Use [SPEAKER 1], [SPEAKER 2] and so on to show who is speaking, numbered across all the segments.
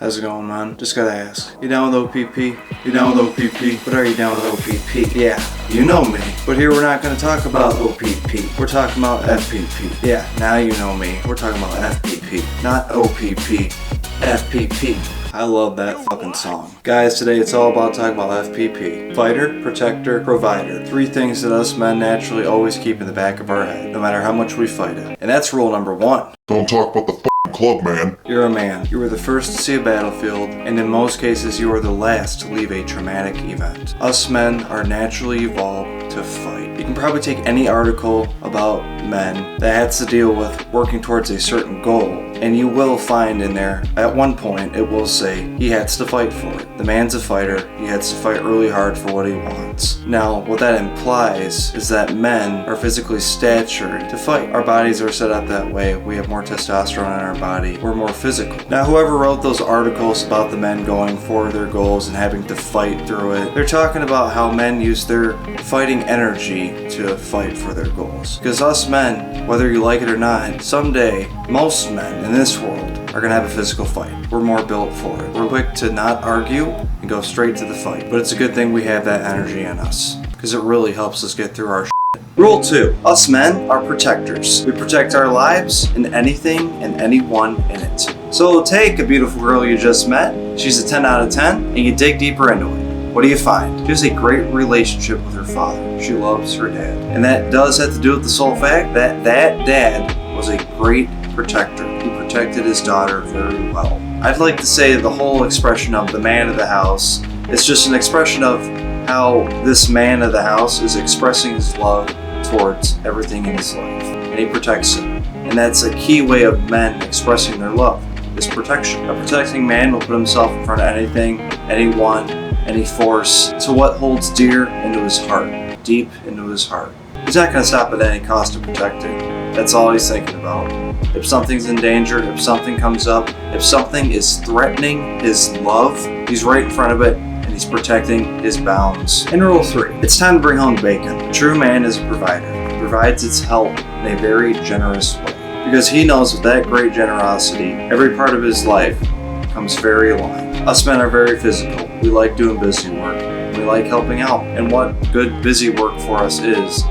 [SPEAKER 1] How's it going, man? Just gotta ask. You down with O.P.P? You down with O.P.P? But are you down with O.P.P? Yeah, you know me. But here we're not gonna talk about O.P.P. We're talking about F.P.P. Yeah, now you know me. We're talking about F.P.P. Not O.P.P. F.P.P. I love that fucking song. Guys, today it's all about talking about F.P.P. Fighter, protector, provider. 3 things that us men naturally always keep in the back of our head, no matter how much we fight it. And that's rule number 1.
[SPEAKER 2] Don't talk about the f***ing club, man.
[SPEAKER 1] You're a man. You were the first to see a battlefield, and in most cases you are the last to leave a traumatic event. Us men are naturally evolved to fight. You can probably take any article about men that has to deal with working towards a certain goal, and you will find in there, at one point, it will say he has to fight for it. The man's a fighter. He has to fight really hard for what he wants. Now, what that implies is that men are physically statured to fight. Our bodies are set up that way. We have more testosterone in our body. We're more physical. Now, whoever wrote those articles about the men going for their goals and having to fight through it, they're talking about how men use their fighting energy to fight for their goals. Because us men, whether you like it or not, someday, most men in this world are going to have a physical fight. We're more built for it. We're quick to not argue and go straight to the fight. But it's a good thing we have that energy in us, because it really helps us get through our shit. Rule 2. Us men are protectors. We protect our lives and anything and anyone in it. So take a beautiful girl you just met. She's a 10 out of 10, and you dig deeper into it. What do you find? She has a great relationship with her father. She loves her dad. And that does have to do with the sole fact that that dad was a great protector. He protected his daughter very well. I'd like to say the whole expression of the man of the house is just an expression of how this man of the house is expressing his love towards everything in his life. And he protects it. And that's a key way of men expressing their love, is protection. A protecting man will put himself in front of anything, anyone, any force, to what holds dear into his heart, deep into his heart. He's not going to stop at any cost to protect it. That's all he's thinking about. If something's in danger, if something comes up, if something is threatening his love, he's right in front of it and he's protecting his bounds. And rule 3, it's time to bring home bacon. A true man is a provider. He provides its help in a very generous way, because he knows with that great generosity, every part of his life comes very aligned. Us men are very physical. We like doing busy work. We like helping out. And what good busy work for us is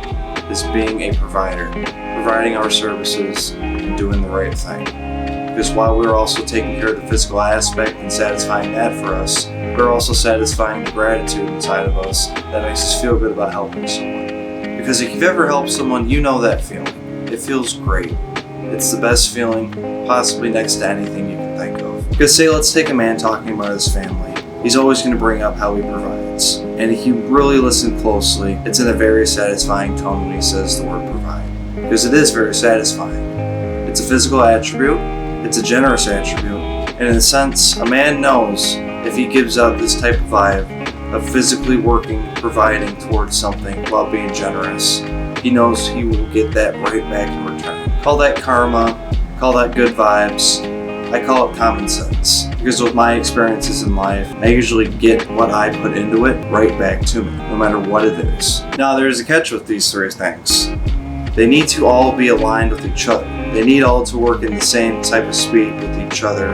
[SPEAKER 1] being a provider, providing our services and doing the right thing. Because while we're also taking care of the physical aspect and satisfying that for us, we're also satisfying the gratitude inside of us that makes us feel good about helping someone. Because if you've ever helped someone, you know that feeling. It feels great. It's the best feeling, possibly next to anything you can think of. Because say, let's take a man talking about his family. He's always going to bring up how he provides. And if you really listen closely, it's in a very satisfying tone when he says the word provide. Because it is very satisfying. It's a physical attribute. It's a generous attribute. And in a sense, a man knows if he gives out this type of vibe of physically working, providing towards something while being generous, he knows he will get that right back in return. Call that karma. Call that good vibes. I call it common sense, because with my experiences in life, I usually get what I put into it right back to me, no matter what it is. Now, there's a catch with these 3 things. They need to all be aligned with each other. They need all to work in the same type of speed with each other,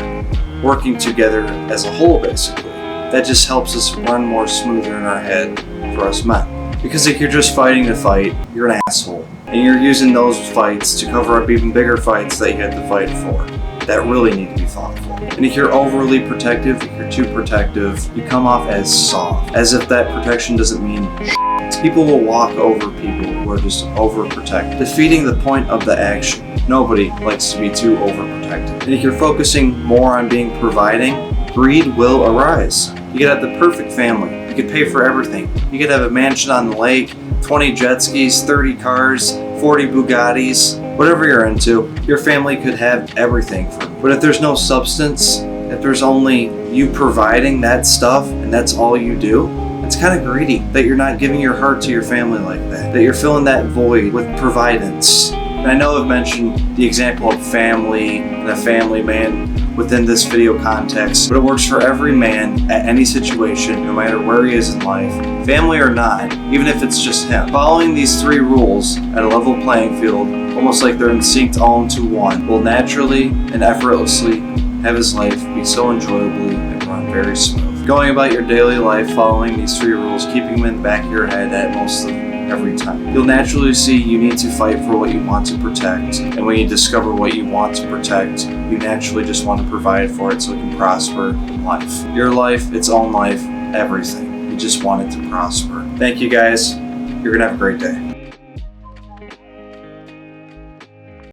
[SPEAKER 1] working together as a whole, basically. That just helps us run more smoother in our head for us men. Because if you're just fighting to fight, you're an asshole. And you're using those fights to cover up even bigger fights that you had to fight for, that really need to be fought for. And if you're overly protective, if you're too protective, you come off as soft, as if that protection doesn't mean shit. People will walk over people who are just overprotected, defeating the point of the action. Nobody likes to be too overprotected. And if you're focusing more on being providing, greed will arise. You could have the perfect family. You could pay for everything. You could have a mansion on the lake, 20 jet skis, 30 cars, 40 Bugattis, whatever you're into. Your family could have everything for you. But if there's no substance, if there's only you providing that stuff and that's all you do, it's kind of greedy that you're not giving your heart to your family like that you're filling that void with providence. And I know I've mentioned the example of family and a family man within this video context, but it works for every man at any situation, no matter where he is in life, family or not, even if it's just him. Following these 3 rules at a level playing field, almost like they're in synced all into one, will naturally and effortlessly have his life be so enjoyably and run very smooth. Going about your daily life following these 3 rules, keeping them in the back of your head at most of every time. You'll naturally see you need to fight for what you want to protect, and when you discover what you want to protect, you naturally just want to provide for it so it can prosper in life. Your life, its own life, everything. You just want it to prosper. Thank you guys. You're gonna have a great day.